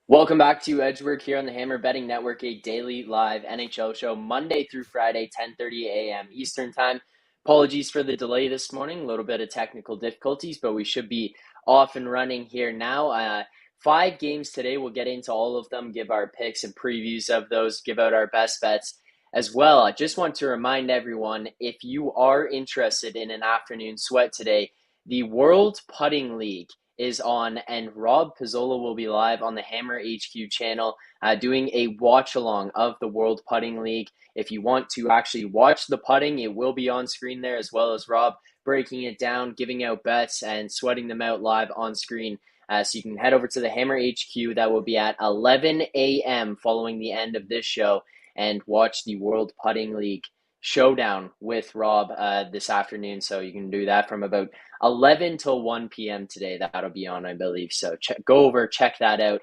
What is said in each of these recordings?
Welcome back to Edgework here on the Hammer Betting Network, a daily live NHL show Monday through Friday, 10:30 a.m. Eastern Time. Apologies for the delay this morning, a little bit of technical difficulties, but we should be off and running here now. 5 games today. We'll get into all of them, give our picks and previews of those, give out our best bets as well. I just want to remind everyone, if you are interested in an afternoon sweat today, the World Putting League is on, and Rob Pizzola will be live on the Hammer HQ channel doing a watch along of the World Putting League. If you want to actually watch the putting, it will be on screen there, as well as Rob breaking it down, giving out bets, and sweating them out live on screen. So you can head over to the Hammer HQ. That will be at 11 a.m. following the end of this show, and watch the World Putting League showdown with Rob this afternoon. So you can do that from about 11 till 1 p.m. today. That'll be on, I believe. So go over, check that out,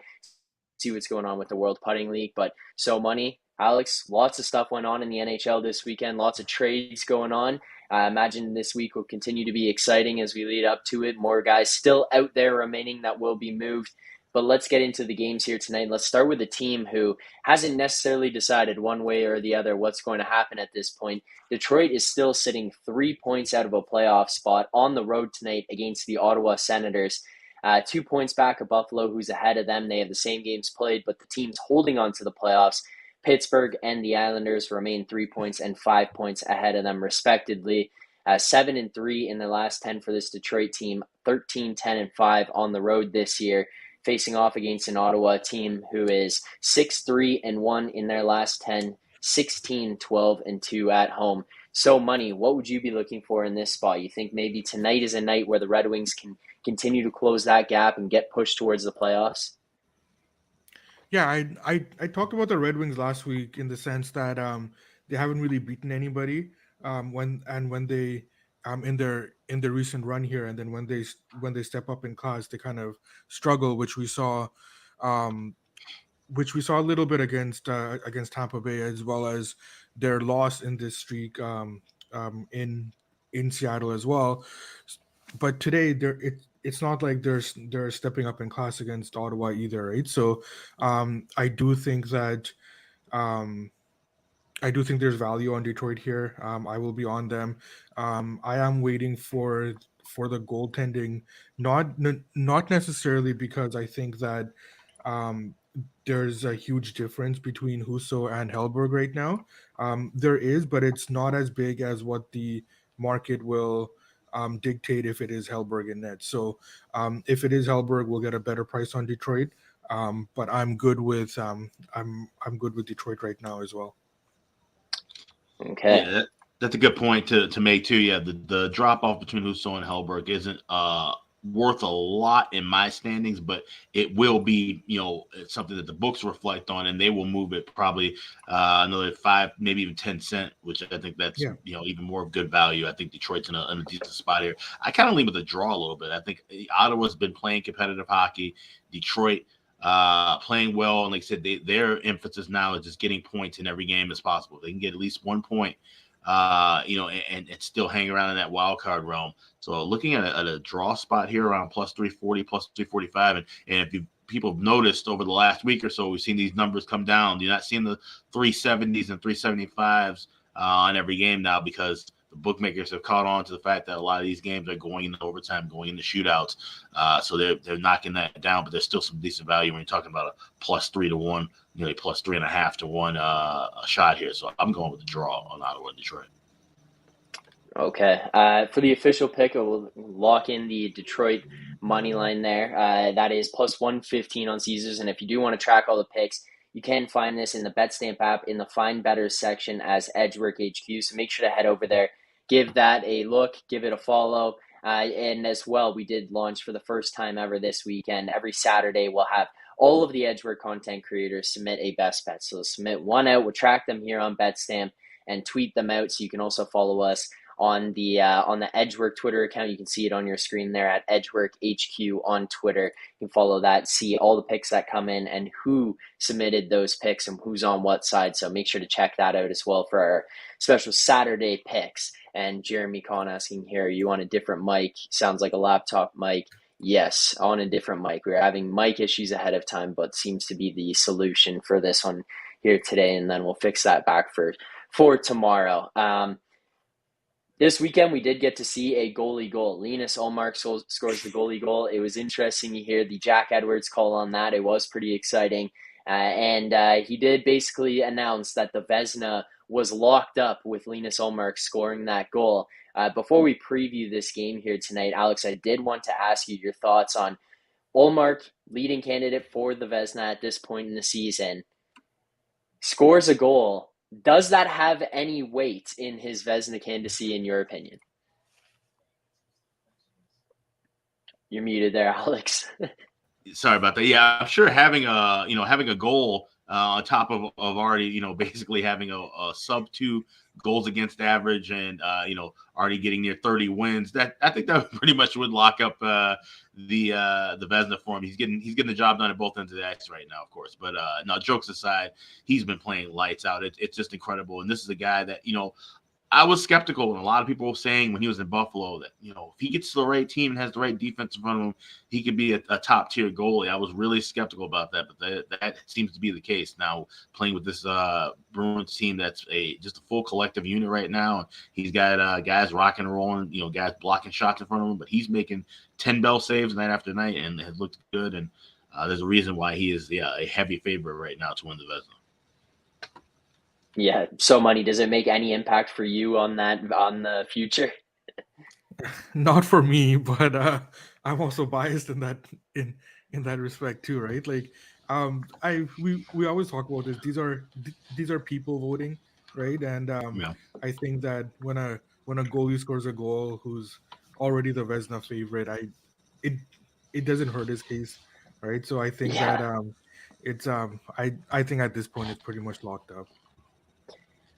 see what's going on with the World Putting League. But so money, Alex, lots of stuff went on in the NHL this weekend, lots of trades going on. I imagine this week will continue to be exciting as we lead up to it. More guys still out there remaining that will be moved. But let's get into the games here tonight. Let's start with a team who hasn't necessarily decided one way or the other what's going to happen at this point. Detroit is still sitting 3 points out of a playoff spot on the road tonight against the Ottawa Senators. 2 points back of Buffalo, who's ahead of them. They have the same games played, but the teams holding on to the playoffs, Pittsburgh and the Islanders, remain 3 points and 5 points ahead of them, respectively. 7-3 in their last 10 for this Detroit team, 13-10-5 on the road this year, facing off against an Ottawa team who is 6-3-1 in their last 10, 16-12-2 at home. So, money, what would you be looking for in this spot? You think maybe tonight is a night where the Red Wings can continue to close that gap and get pushed towards the playoffs? Yeah, I talked about the Red Wings last week in the sense that they haven't really beaten anybody when they in their recent run here, and then when they step up in class, they kind of struggle, which we saw a little bit against Tampa Bay, as well as their loss in this streak in Seattle as well. But today it's not like they're stepping up in class against Ottawa either, right? So I do think that there's value on Detroit here. I will be on them. I am waiting for the goaltending, not necessarily because I think that there's a huge difference between Husso and Hellberg right now. There is, but it's not as big as what the market will dictate if it is Hellberg in net. So if it is Hellberg, we'll get a better price on Detroit. But I'm good with I'm good with Detroit right now as well. Okay. Yeah, that's a good point to make too. Yeah, the drop off between Husso and Hellberg isn't worth a lot in my standings, but it will be, it's something that the books reflect on, and they will move it probably another 5, maybe even 10 cents, which I think that's even more of good value. I think Detroit's in a decent spot here. I kind of lean with the draw a little bit. I think Ottawa's been playing competitive hockey. Detroit playing well, and like I said, their emphasis now is just getting points in every game as possible. They can get at least 1 point, and still hang around in that wild card realm. So looking at a draw spot here around plus 340, plus 345, and if people have noticed over the last week or so, we've seen these numbers come down. You're not seeing the 370s and 375s on every game now, because the bookmakers have caught on to the fact that a lot of these games are going into overtime, going into shootouts. So they're knocking that down, but there's still some decent value when you're talking about a +3-1, nearly +3.5 to 1 a shot here. So I'm going with the draw on Ottawa and Detroit. Okay. For the official pick, we'll lock in the Detroit money line there. That is +115 on Caesars. And if you do want to track all the picks, you can find this in the BetStamp app in the Find Better section as Edgework HQ. So make sure to head over there, give that a look, give it a follow. And as well, we did launch for the first time ever this weekend. Every Saturday, we'll have all of the Edgework content creators submit a best bet. So submit one out. We'll track them here on BetStamp and tweet them out. So you can also follow us on the Edgework Twitter account. You can see it on your screen there at Edgework HQ on Twitter. You can follow that, see all the picks that come in and who submitted those picks and who's on what side. So make sure to check that out as well for our special Saturday picks. And Jeremy Kahn asking here, are you on a different mic? Sounds like a laptop mic. Yes, on a different mic. We're having mic issues ahead of time, but seems to be the solution for this one here today. And then we'll fix that back for tomorrow. This weekend, we did get to see a goalie goal. Linus Ullmark scores the goalie goal. It was interesting to hear the Jack Edwards call on that. It was pretty exciting. And he did basically announce that the Vezina was locked up with Linus Ullmark scoring that goal. Before we preview this game here tonight, Alex, I did want to ask you your thoughts on Ullmark, leading candidate for the Vezina at this point in the season, scores a goal. Does that have any weight in his Vezina candidacy, in your opinion? You're muted there, Alex. Sorry about that. Yeah, I'm sure having a goal on top of already, basically having a sub 2 goals against average and already getting near 30 wins. That I think that pretty much would lock up the Vezina for him. He's getting the job done at both ends of the ice right now, of course. But no, jokes aside, he's been playing lights out. It's just incredible. And this is a guy that I was skeptical, and a lot of people were saying when he was in Buffalo that, if he gets to the right team and has the right defense in front of him, he could be a top-tier goalie. I was really skeptical about that, but that seems to be the case now, playing with this Bruins team that's just a full collective unit right now. He's got guys rocking and rolling, guys blocking shots in front of him, but he's making 10 bell saves night after night and has looked good, and there's a reason why he is a heavy favorite right now to win the Vezina. Yeah, so money. Does it make any impact for you on the future? Not for me, but I'm also biased in that respect too, right? Like, we always talk about this. These are people voting, right? And Yeah. I think that when a goalie scores a goal who's already the Vezina favorite, it doesn't hurt his case, right? So I think that it's I think at this point it's pretty much locked up.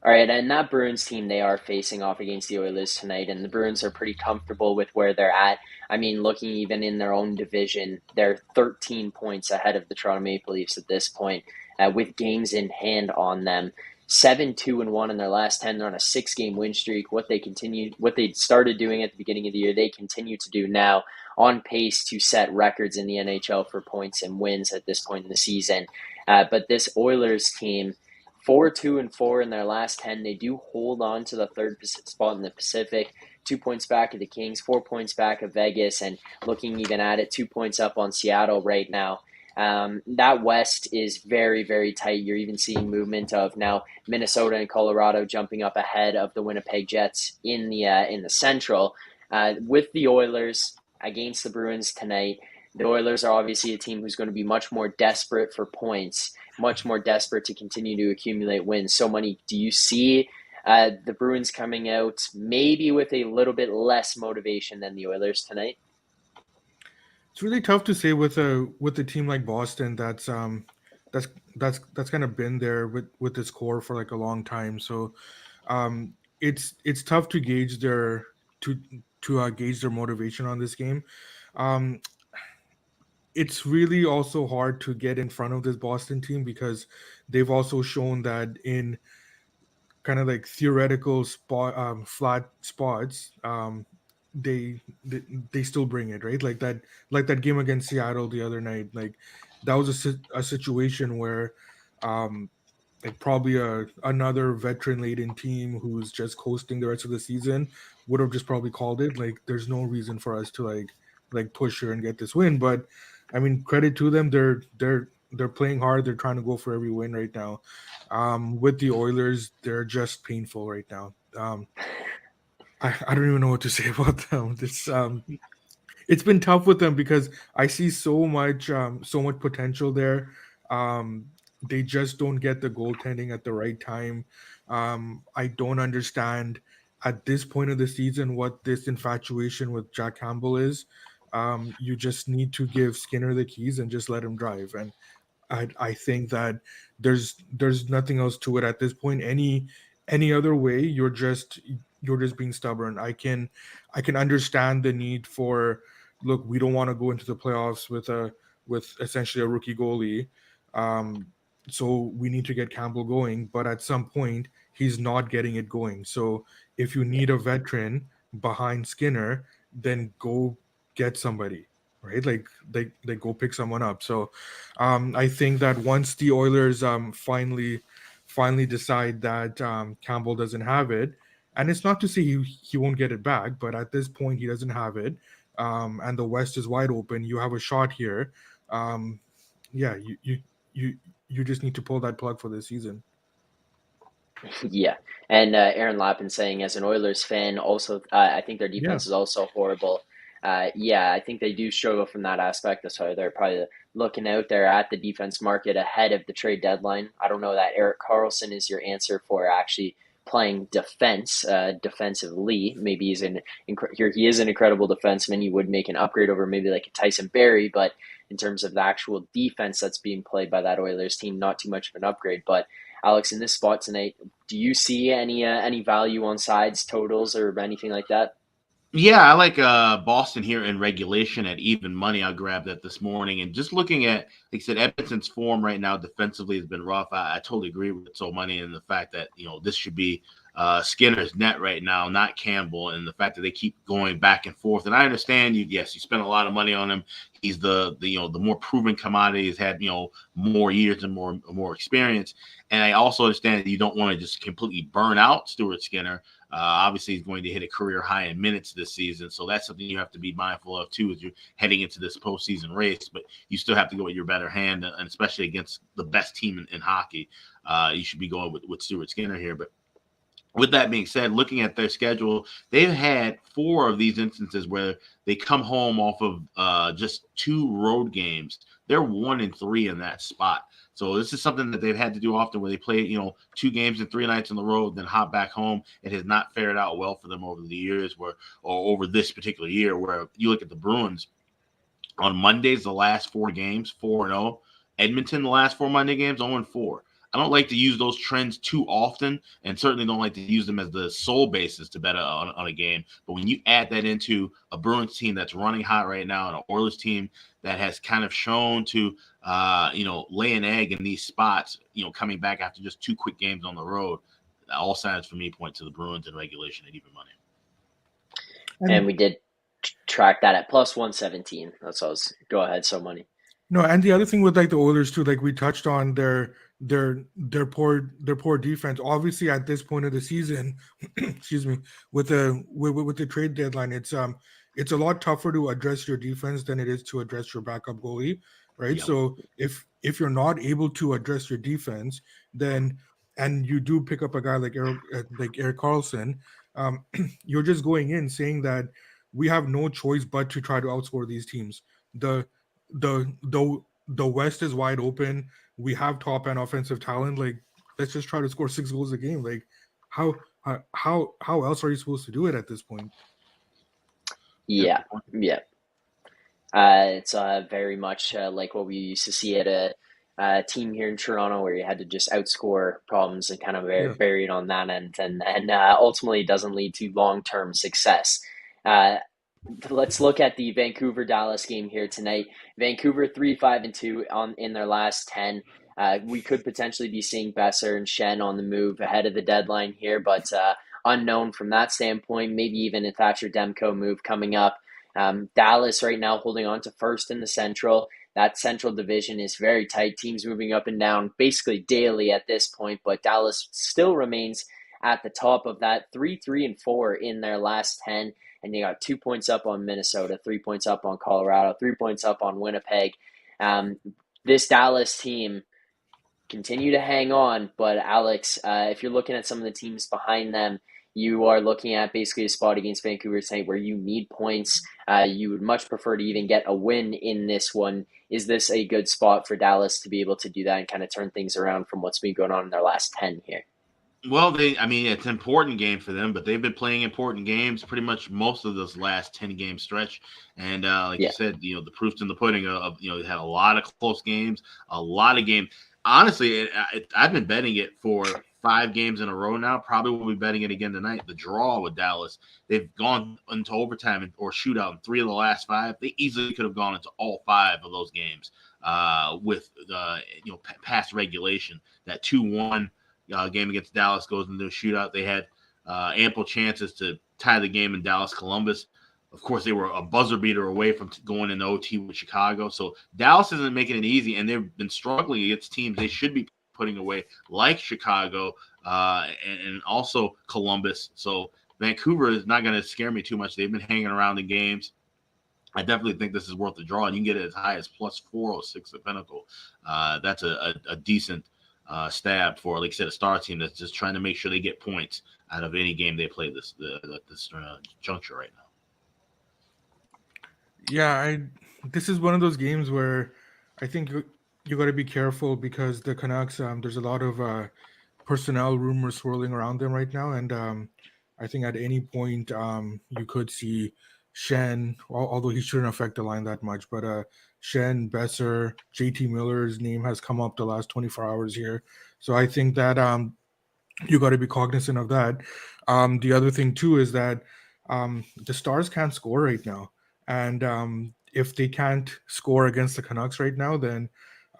All right, and that Bruins team, they are facing off against the Oilers tonight, and the Bruins are pretty comfortable with where they're at. I mean, looking even in their own division, they're 13 points ahead of the Toronto Maple Leafs at this point, with games in hand on them. 7-2-1 in their last 10. They're on a 6-game win streak. What they started doing at the beginning of the year, they continue to do now, on pace to set records in the NHL for points and wins at this point in the season. But this Oilers team, 4-2-4 in their last 10. They do hold on to the third spot in the Pacific, 2 points back of the Kings, 4 points back of Vegas, and looking even at it, 2 points up on Seattle right now. That West is very, very tight. You're even seeing movement of now Minnesota and Colorado jumping up ahead of the Winnipeg Jets in the Central. With the Oilers against the Bruins tonight, the Oilers are obviously a team who's going to be much more desperate for points, much more desperate to continue to accumulate wins. So money, do you see the Bruins coming out maybe with a little bit less motivation than the Oilers tonight? It's really tough to say with a team like Boston that's kind of been there with this core for like a long time. So it's tough to gauge their motivation on this game. It's really also hard to get in front of this Boston team because they've also shown that in kind of like theoretical flat spots, they still bring it, right? Like that game against Seattle the other night. Like that was a situation where like probably another veteran laden team who's just coasting the rest of the season would have just probably called it. Like there's no reason for us to like push here and get this win. But I mean, credit to them, they're playing hard. They're trying to go for every win right now. With the Oilers, they're just painful right now. I don't even know what to say about them. It's been tough with them because I see so much potential there. They just don't get the goaltending at the right time. I don't understand at this point of the season what this infatuation with Jack Campbell is. You just need to give Skinner the keys and just let him drive. And I think that there's nothing else to it at this point. Any other way, you're just being stubborn. I can understand the need for, look, we don't want to go into the playoffs with essentially a rookie goalie. Um, so we need to get Campbell going, but at some point he's not getting it going. So if you Yeah. need a veteran behind Skinner, then go get somebody, right? Like they go pick someone up. So I think that once the Oilers finally decide that Campbell doesn't have it, and it's not to say he won't get it back, but at this point he doesn't have it, and the West is wide open. You have a shot here. Um, yeah, you you just need to pull that plug for this season. Yeah, and Aaron Lappin saying, as an Oilers fan, also I think their Yeah, defense is also horrible. Yeah, I think they do struggle from that aspect. That's why they're probably looking out there at the defense market ahead of the trade deadline. I don't know that Eric Carlson is your answer for actually playing defense, defensively. Maybe here. He is an incredible defenseman. You would make an upgrade over maybe like a Tyson Berry, but in terms of the actual defense that's being played by that Oilers team, not too much of an upgrade. But Alex, in this spot tonight, do you see any value on sides, totals, or anything like that? Yeah, I like Boston here in regulation at even money. I grabbed that this morning, and just looking at, like I said, Edmonton's form right now defensively has been rough. I totally agree with So Money and the fact that this should be Skinner's net right now, not Campbell, and the fact that they keep going back and forth. And I understand you. Yes, you spent a lot of money on him. He's the more proven commodity. He's had more years and more experience. And I also understand that you don't want to just completely burn out Stuart Skinner. Obviously, he's going to hit a career high in minutes this season, so that's something you have to be mindful of too as you're heading into this postseason race. But you still have to go with your better hand, and especially against the best team in hockey, you should be going with Stuart Skinner here. But with that being said, looking at their schedule, they've had 4 of these instances where they come home off of just 2 road games. They're 1-3 in that spot. So this is something that they've had to do often, where they play, 2 games and 3 nights on the road, then hop back home. It has not fared out well for them over the years, or over this particular year. Where you look at the Bruins on Mondays, the last 4 games, 4-0. Edmonton, the last 4 Monday games, 0-4. I don't like to use those trends too often, and certainly don't like to use them as the sole basis to bet on a game. But when you add that into a Bruins team that's running hot right now, and an Oilers team that has kind of shown to, lay an egg in these spots, coming back after just 2 quick games on the road, all signs for me point to the Bruins in regulation at even money. And and we did track that at plus 117. That's what I was. Go ahead, So Money. no, and the other thing with like the Oilers too, like we touched on their poor defense. Obviously, at this point of the season, excuse me, with the trade deadline, it's a lot tougher to address your defense than it is to address your backup goalie, right? Yep. So if you're not able to address your defense, then and you do pick up a guy like Eric Carlson, you're just going in saying that we have no choice but to try to outscore these teams. The the West is wide open. We have top end offensive talent. Like, let's just try to score 6 goals a game. Like, how else are you supposed to do it at this point? Yep. Yeah, yeah. It's very much like what we used to see at a team here in Toronto, where you had to just outscore problems and kind of Yeah. bury it on that end, and ultimately doesn't lead to long term success. Uh, let's look at the Vancouver Dallas game here tonight. Vancouver 3-5-2 on in their last 10. We could potentially be seeing Besser and Shen on the move ahead of the deadline here, but unknown from that standpoint. Maybe even a Thatcher Demko move coming up. Dallas right now holding on to first in the Central. That Central Division is very tight. Teams moving up and down basically daily at this point, but Dallas still remains at the top of that, 3-3-4 in their last 10. And you got 2 points up on Minnesota, 3 points up on Colorado, 3 points up on Winnipeg. This Dallas team continue to hang on, but Alex, if you're looking at some of the teams behind them, you are looking at basically a spot against Vancouver tonight where you need points. You would much prefer to even get a win in this one. Is this a good spot for Dallas to be able to do that and kind of turn things around from what's been going on in their last 10 here? Well, it's an important game for them, but they've been playing important games pretty much most of this last 10-game stretch. And like you said, the proof's in the pudding they had a lot of close games, a lot of games. Honestly, I've been betting it for 5 games in a row now. Probably will be betting it again tonight. The draw with Dallas, they've gone into overtime or shootout in 3 of the last 5. They easily could have gone into all 5 of those games with past regulation. That 2-1 game against Dallas goes into a shootout. They had ample chances to tie the game in Dallas-Columbus. Of course, they were a buzzer beater away from going into OT with Chicago. So Dallas isn't making it easy, and they've been struggling against teams they should be putting away, like Chicago and also Columbus. So Vancouver is not going to scare me too much. They've been hanging around the games. I definitely think this is worth the draw. You can get it as high as plus 406 at Pinnacle. That's a decent stab for, like I said, a star team that's just trying to make sure they get points out of any game they play this juncture right now. Yeah, this is one of those games where I think you got to be careful because the Canucks, there's a lot of personnel rumors swirling around them right now, and I think at any point you could see Shen, although he shouldn't affect the line that much, but Shen, Besser, JT Miller's name has come up the last 24 hours here. So I think that you got to be cognizant of that. The other thing too is that the Stars can't score right now, and if they can't score against the Canucks right now, then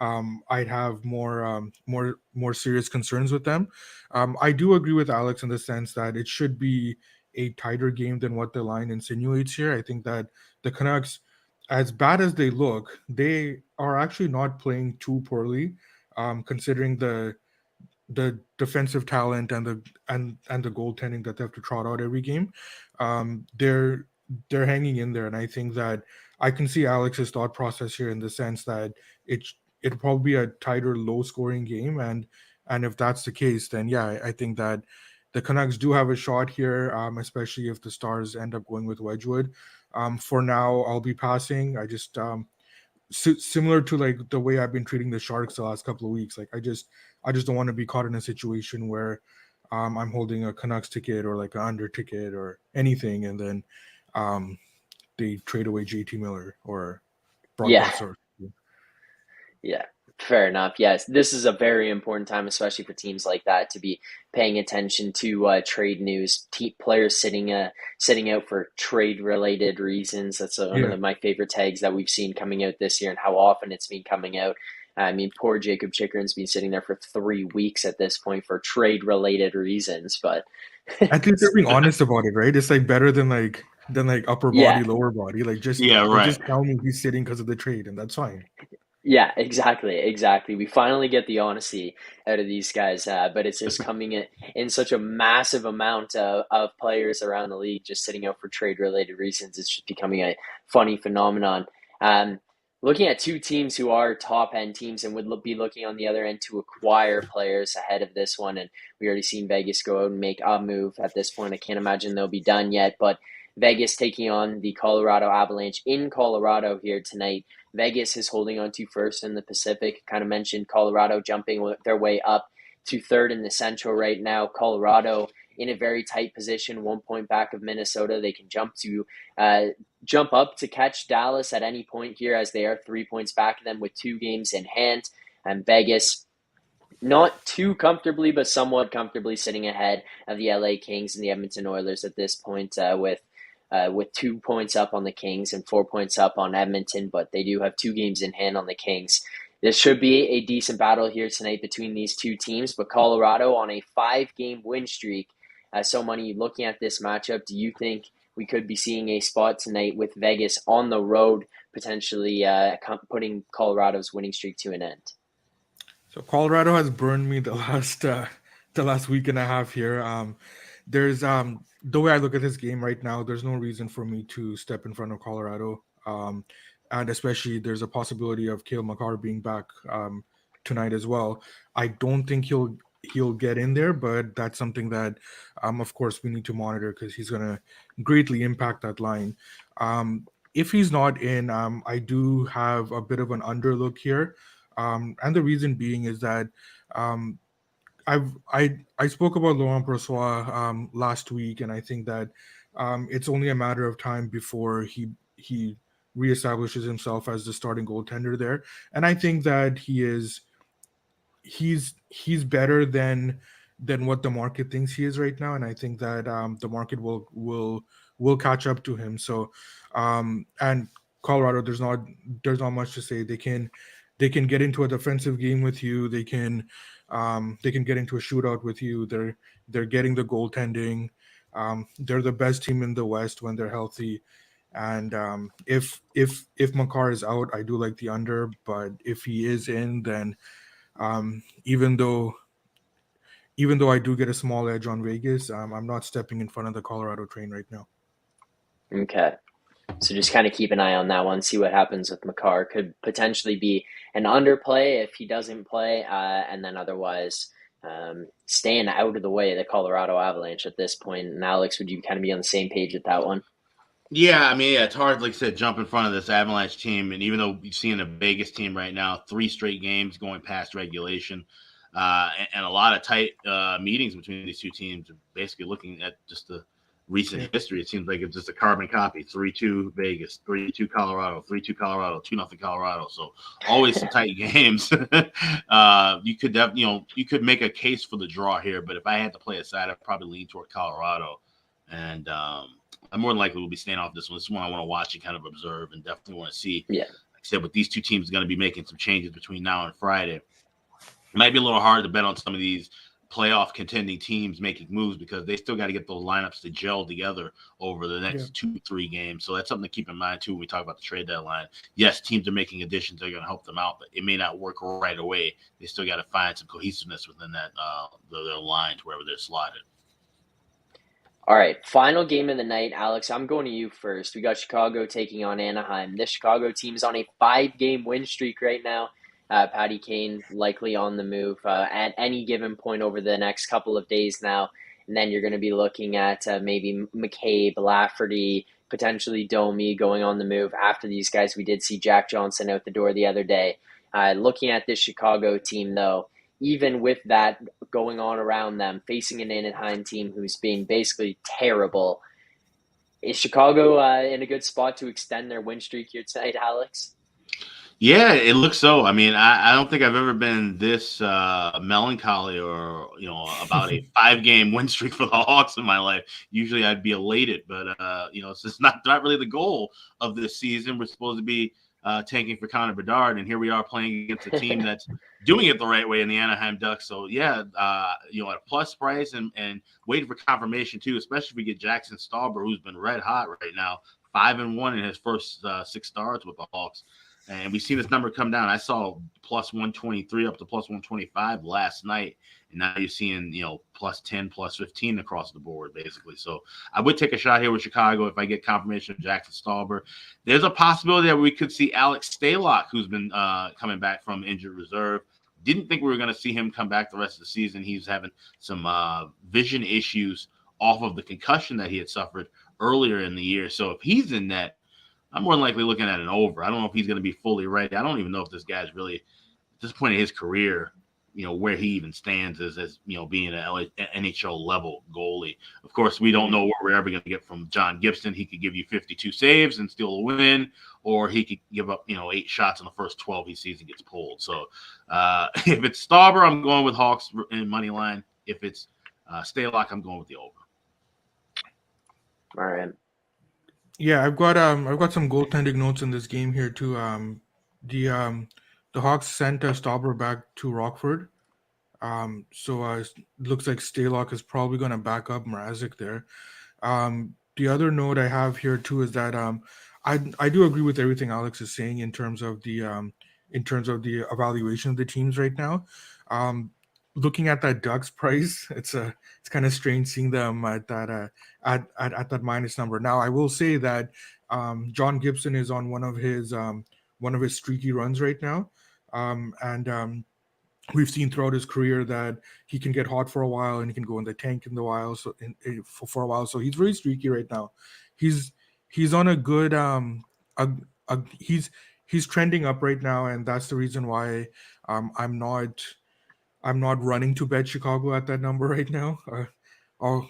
I'd have more serious concerns with them. I do agree with Alex in the sense that it should be a tighter game than what the line insinuates here. I think that the Canucks, as bad as they look, they are actually not playing too poorly, considering the defensive talent and the goaltending that they have to trot out every game. They're hanging in there, and I think that I can see Alex's thought process here in the sense that it'll probably be a tighter, low-scoring game, and if that's the case, then yeah, I think that the Canucks do have a shot here, especially if the Stars end up going with Wedgwood. For now, I'll be passing. I just similar to like the way I've been treating the Sharks the last couple of weeks. Like I just don't want to be caught in a situation where I'm holding a Canucks ticket or like an under ticket or anything, and then they trade away JT Miller or Brock Besser. Yeah, fair enough. Yes, this is a very important time, especially for teams like that, to be paying attention to trade news. Players sitting out for trade-related reasons. That's one of my favorite tags that we've seen coming out this year, and how often it's been coming out. I mean, poor Jacob Chikrin's been sitting there for 3 weeks at this point for trade-related reasons. But I think they're being honest about it, right? It's like better than upper body, lower body. Like just tell me he's sitting because of the trade, and that's fine. Yeah, exactly. We finally get the honesty out of these guys, but it's just coming in such a massive amount of players around the league just sitting out for trade-related reasons. It's just becoming a funny phenomenon. Looking at 2 teams who are top-end teams and would be looking on the other end to acquire players ahead of this one, and we already seen Vegas go out and make a move at this point. I can't imagine they'll be done yet, but Vegas taking on the Colorado Avalanche in Colorado here tonight. Vegas is holding on to first in the Pacific. Kind of mentioned Colorado jumping their way up to third in the Central right now. Colorado in a very tight position, 1 point back of Minnesota. They can jump up to catch Dallas at any point here, as they are 3 points back of them with 2 games in hand. And Vegas, not too comfortably, but somewhat comfortably sitting ahead of the LA Kings and the Edmonton Oilers at this point, with 2 points up on the Kings and 4 points up on Edmonton, but they do have 2 games in hand on the Kings. This should be a decent battle here tonight between these 2 teams, but Colorado on a 5-game win streak. So, Money, looking at this matchup, do you think we could be seeing a spot tonight with Vegas on the road, potentially putting Colorado's winning streak to an end. So Colorado has burned me the last week and a half here. There's the way I look at this game right now, there's no reason for me to step in front of Colorado. And especially there's a possibility of Cale Makar being back tonight as well. I don't think he'll get in there, but that's something that of course we need to monitor because he's gonna greatly impact that line. If he's not in, I do have a bit of an underlook here. And the reason being is that um, I spoke about Laurent Brossoit last week, and I think that it's only a matter of time before he reestablishes himself as the starting goaltender there. And I think that he's better than what the market thinks he is right now, and I think that the market will catch up to him. So and Colorado, there's not much to say. They can get into a defensive game with you. They can get into a shootout with you. They're getting the goaltending. They're the best team in the West when they're healthy. And if Makar is out, I do like the under. But if he is in, then um, even though even though I do get a small edge on Vegas, I'm not stepping in front of the Colorado train right now. Okay. So just kind of keep an eye on that one, see what happens with Makar. Could potentially be an underplay if he doesn't play, and then otherwise staying out of the way of the Colorado Avalanche at this point. And Alex, would you kind of be on the same page with that one? Yeah, I mean, yeah, it's hard, like I said, jump in front of this Avalanche team. And even though we've seen a Vegas team right now, 3 straight games going past regulation, and a lot of tight meetings between these two teams, basically looking at just the recent history, it seems like it's just a carbon copy. 3-2 Vegas, 3-2 Colorado, 3-2 Colorado, 2-0 Colorado. So always some tight games. You could make a case for the draw here, but if I had to play a side, I'd probably lean toward Colorado. And I more than likely will be staying off this one. This is one I want to watch and kind of observe, and definitely want to see. Yeah. Like I said, with these two teams going to be making some changes between now and Friday, it might be a little hard to bet on some of these playoff contending teams making moves because they still got to get those lineups to gel together over the next 2-3 games. So that's something to keep in mind too when we talk about the trade deadline. Yes, teams are making additions; they're going to help them out, but it may not work right away. They still got to find some cohesiveness within that their lines wherever they're slotted. All right, final game of the night. Alex, I'm going to you first. We got Chicago taking on Anaheim. This Chicago team's on a 5-game win streak right now. Patty Kane likely on the move at any given point over the next couple of days now. And then you're going to be looking at maybe McCabe, Lafferty, potentially Domi going on the move after these guys. We did see Jack Johnson out the door the other day. Looking at this Chicago team, though, even with that going on around them, facing an Anaheim team who's been basically terrible, is Chicago in a good spot to extend their win streak here tonight, Alex? Yeah, it looks so. I mean, I don't think I've ever been this melancholy or about a 5-game win streak for the Hawks in my life. Usually, I'd be elated, but it's just not really the goal of this season. We're supposed to be tanking for Connor Bedard, and here we are playing against a team that's doing it the right way in the Anaheim Ducks. So yeah, at a plus price and waiting for confirmation too, especially if we get Jackson Stauber, who's been red hot right now, 5-1 in his first 6 starts with the Hawks. And we've seen this number come down. I saw plus 123 up to plus 125 last night. And now you're seeing, plus 10, plus 15 across the board, basically. So I would take a shot here with Chicago if I get confirmation of Jackson Stauber. There's a possibility that we could see Alex Stalock, who's been coming back from injured reserve. Didn't think we were going to see him come back the rest of the season. He's having some vision issues off of the concussion that he had suffered earlier in the year. So if he's in net, I'm more than likely looking at an over. I don't know if he's going to be fully ready. I don't even know if this guy's really, at this point in his career, where he even stands as being an NHL level goalie. Of course, we don't know what we're ever going to get from John Gibson. He could give you 52 saves and steal a win, or he could give up, 8 shots in the first 12 he sees and gets pulled. So if it's Stauber, I'm going with Hawks in money line. If it's Stalock, I'm going with the over. All right. Yeah, I've got some goaltending notes in this game here too. The Hawks sent Stauber back to Rockford. So it looks like Stalock is probably going to back up Mrazek there. the other note I have here too is that I do agree with everything Alex is saying in terms of the evaluation of the teams right now. Um, Looking at that Ducks price, it's kind of strange seeing them at that at that minus number. Now I will say that John Gibson is on one of his streaky runs right now, and we've seen throughout his career that he can get hot for a while and he can go in the tank in the while for a while. So he's very streaky right now. He's he's on a good a, he's trending up right now, and that's the reason why um I'm not I'm not running to bet Chicago at that number right now. Oh,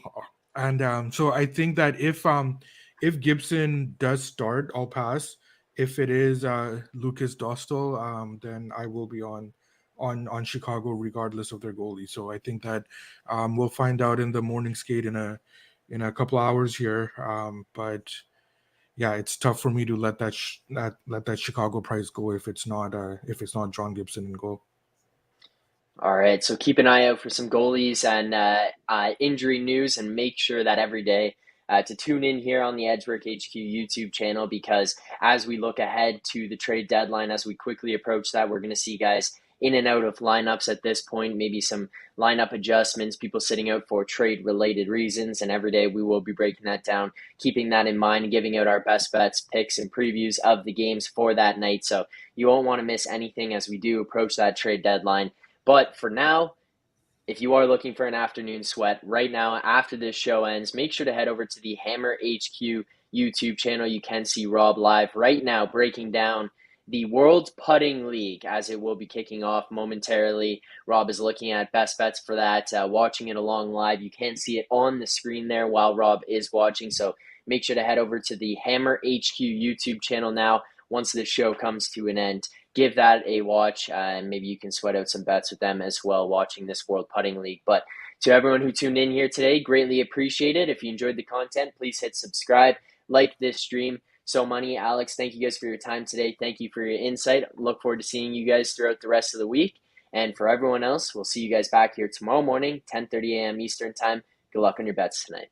and so I think that if Gibson does start, I'll pass. If it is Lucas Dostal, then I will be on Chicago regardless of their goalie. So I think that we'll find out in the morning skate in a couple hours here. But yeah, it's tough for me to let that Chicago price go if it's not John Gibson in goal. All right, so keep an eye out for some goalies and injury news, and make sure that every day to tune in here on the Edgework HQ YouTube channel, because as we look ahead to the trade deadline, as we quickly approach that, we're going to see guys in and out of lineups at this point, maybe some lineup adjustments, people sitting out for trade-related reasons, and every day we will be breaking that down, keeping that in mind, and giving out our best bets, picks, and previews of the games for that night. So you won't want to miss anything as we do approach that trade deadline. But for now, if you are looking for an afternoon sweat right now after this show ends, make sure to head over to the Hammer HQ YouTube channel. You can see Rob live right now breaking down the World Putting League as it will be kicking off momentarily. Rob is looking at best bets for that, watching it along live. You can see it on the screen there while Rob is watching. So make sure to head over to the Hammer HQ YouTube channel now once this show comes to an end. Give that a watch, and maybe you can sweat out some bets with them as well watching this World Putting League. But to everyone who tuned in here today, greatly appreciate it. If you enjoyed the content, please hit subscribe, like this stream. So Money, Alex, thank you guys for your time today. Thank you for your insight. Look forward to seeing you guys throughout the rest of the week. And for everyone else, we'll see you guys back here tomorrow morning, 10:30 a.m. Eastern Time. Good luck on your bets tonight.